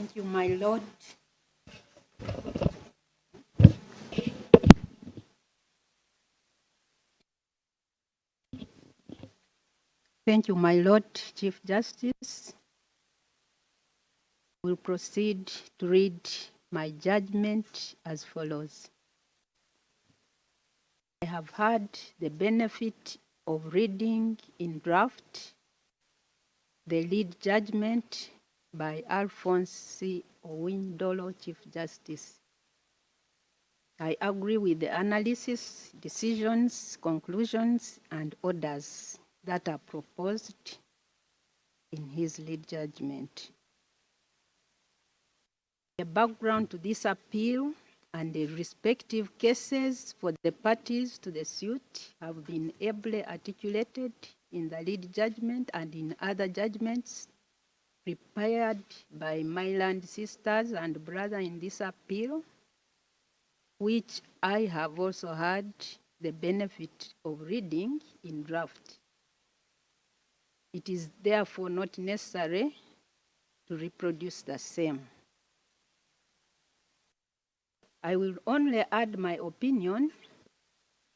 Thank you, my Lord. Thank you, my Lord, Chief Justice. We'll proceed to read my judgment as follows. I have had the benefit of reading in draft the lead judgment by Alphonse C. Owindolo, Chief Justice. I agree with the analysis, decisions, conclusions, and orders that are proposed in his lead judgment. The background to this appeal and the respective cases for the parties to the suit have been ably articulated in the lead judgment and in other judgments prepared by my land sisters and brother in this appeal, which I have also had the benefit of reading in draft. It is therefore not necessary to reproduce the same. I will only add my opinion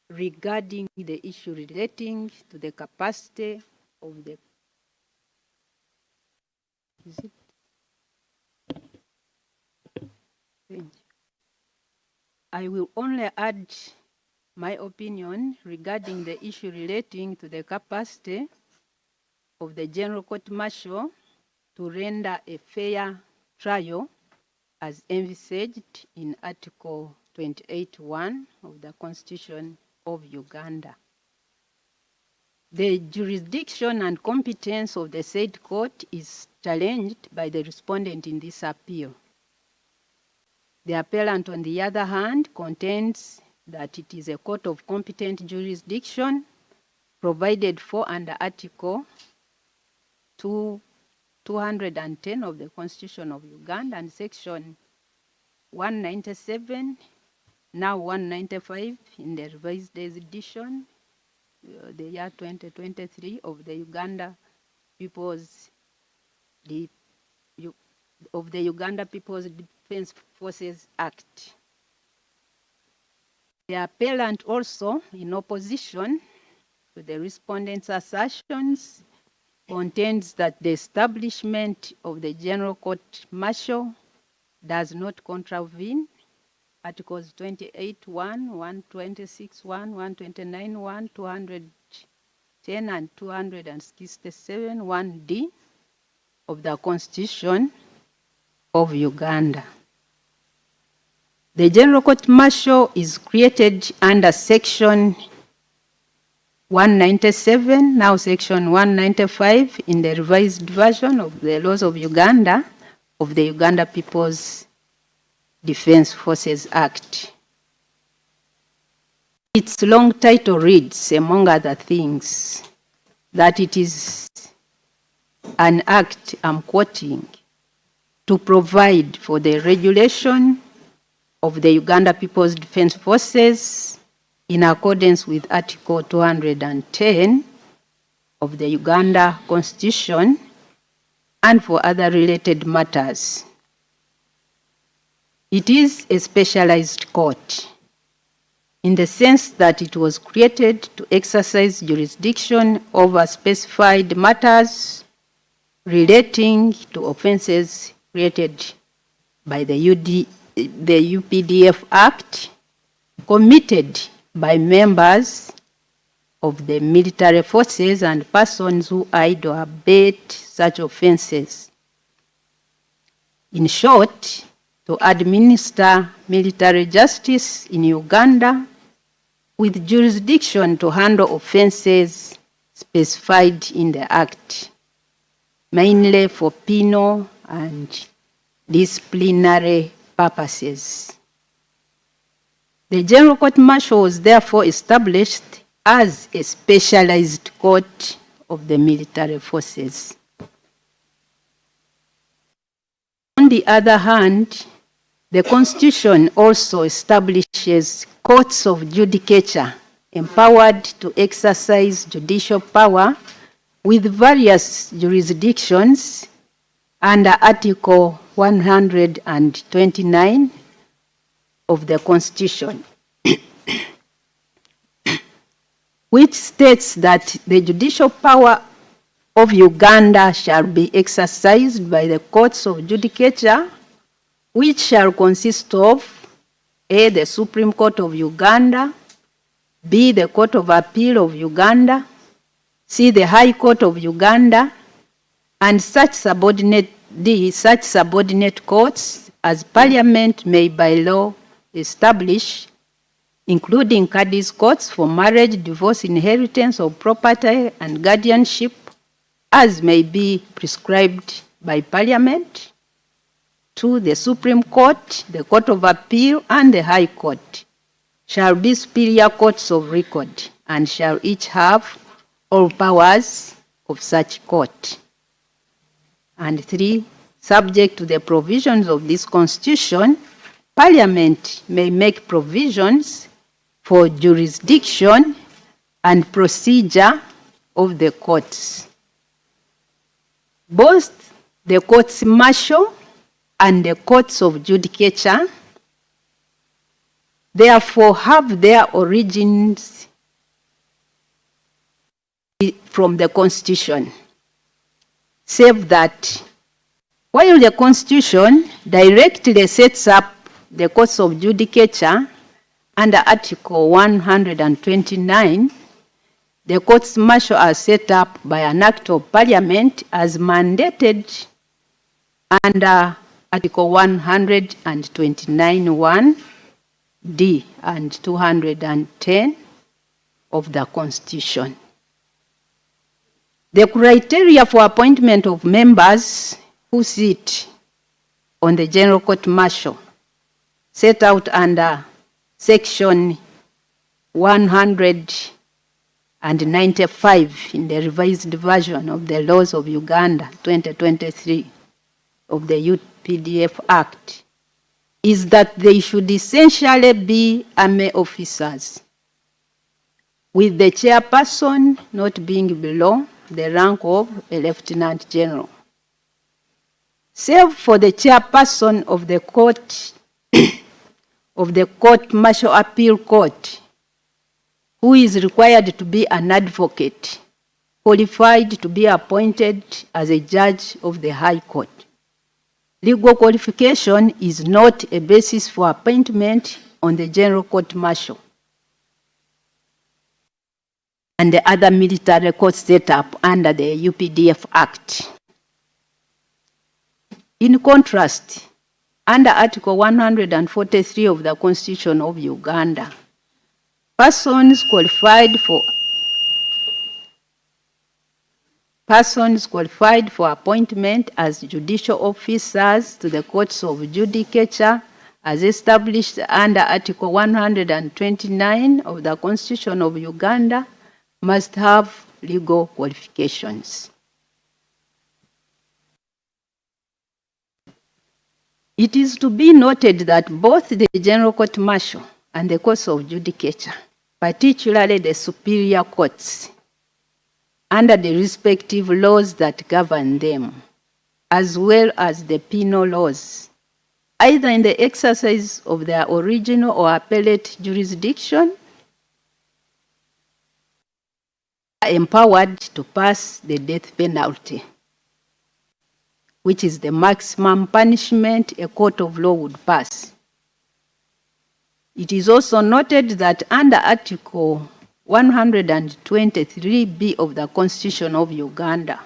regarding the issue relating to the capacity of the I will only add my opinion regarding the issue relating to the capacity of the General Court Martial to render a fair trial as envisaged in Article 28(1) of the Constitution of Uganda. The jurisdiction and competence of the said court is challenged by the respondent in this appeal. The appellant, on the other hand, contends that it is a court of competent jurisdiction provided for under Article 210 of the Constitution of Uganda and Section 197, now 195 in the revised edition, the year 2023 of the Uganda People's Defense Forces Act. The appellant also, in opposition to the respondent's assertions, contends that the establishment of the General Court Martial does not contravene Articles 28(1), 126(1), 129(1), 210 and 267(1)(d) of the Constitution of Uganda. The General Court Martial is created under Section 197, now Section 195 in the revised version of the laws of Uganda, of the Uganda People's Defense Forces Act. Its long title reads, among other things, that it is an act, I'm quoting, to provide for the regulation of the Uganda People's Defense Forces in accordance with Article 210 of the Uganda Constitution and for other related matters. It is a specialized court in the sense that it was created to exercise jurisdiction over specified matters relating to offenses created by the UPDF Act, committed by members of the military forces and persons who aid or abet such offenses. In short, to administer military justice in Uganda with jurisdiction to handle offenses specified in the Act, mainly for penal and disciplinary purposes. The General Court Martial was therefore established as a specialized court of the military forces. On the other hand, the Constitution also establishes courts of judicature empowered to exercise judicial power with various jurisdictions under Article 129 of the Constitution, which states that the judicial power of Uganda shall be exercised by the courts of judicature, which shall consist of A, the Supreme Court of Uganda, B, the Court of Appeal of Uganda, C, the High Court of Uganda, and such subordinate courts as Parliament may by law establish, including Cadiz courts for marriage, divorce, inheritance of property, and guardianship, as may be prescribed by Parliament. 2, the Supreme Court, the Court of Appeal, and the High Court shall be superior courts of record, and shall each have all powers of such court. And 3, subject to the provisions of this Constitution, Parliament may make provisions for jurisdiction and procedure of the courts. Both the courts martial and the courts of judicature therefore have their origins from the Constitution, save that while the Constitution directly sets up the courts of judicature under Article 129, the courts martial are set up by an Act of Parliament as mandated under Article 129(1)(d) and 210 of the Constitution. The criteria for appointment of members who sit on the General Court Martial, set out under Section 195 in the revised version of the Laws of Uganda 2023 of the UPDF Act, is that they should essentially be army officers, with the chairperson not being below the rank of a Lieutenant General, save for the chairperson of the court of the Court Martial Appeal Court, who is required to be an advocate qualified to be appointed as a judge of the High Court. Legal qualification is not a basis for appointment on the General Court Martial and the other military courts set up under the UPDF Act. In contrast, under Article 143 of the Constitution of Uganda, persons qualified for appointment as judicial officers to the courts of judicature, as established under Article 129 of the Constitution of Uganda, must have legal qualifications. It is to be noted that both the General Court Martial and the courts of judicature, particularly the superior courts, under the respective laws that govern them, as well as the penal laws, either in the exercise of their original or appellate jurisdiction, are empowered to pass the death penalty, which is the maximum punishment a court of law would pass. It is also noted that under Article 123B of the Constitution of Uganda,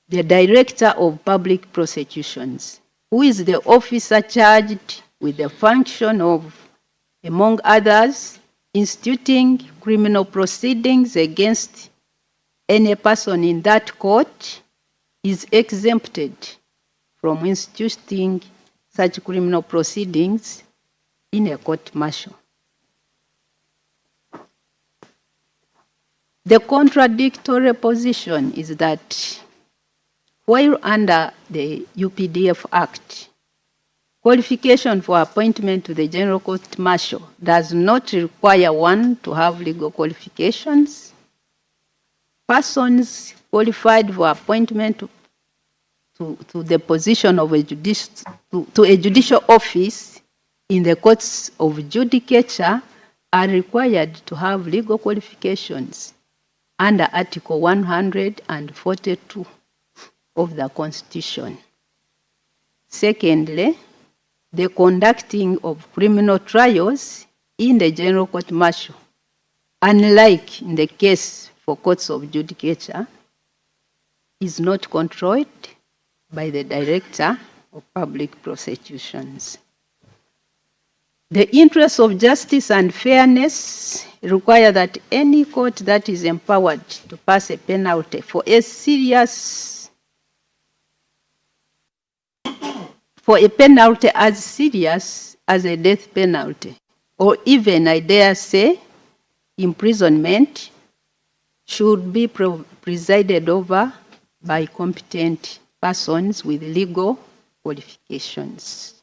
the Director of Public Prosecutions, who is the officer charged with the function of, among others, instituting criminal proceedings against any person in that court, is exempted from instituting such criminal proceedings in a court martial. The contradictory position is that while under the UPDF Act, qualification for appointment to the General Court Martial does not require one to have legal qualifications, persons qualified for appointment to to the position of a judicial office in the courts of judicature are required to have legal qualifications under Article 142 of the Constitution. Secondly, the conducting of criminal trials in the General Court Martial, unlike in the case for courts of judicature, is not controlled by the Director of Public Prosecutions. The interests of justice and fairness require that any court that is empowered to pass a penalty for a penalty as serious as a death penalty, or even, I dare say, imprisonment, should be presided over by competent persons with legal qualifications.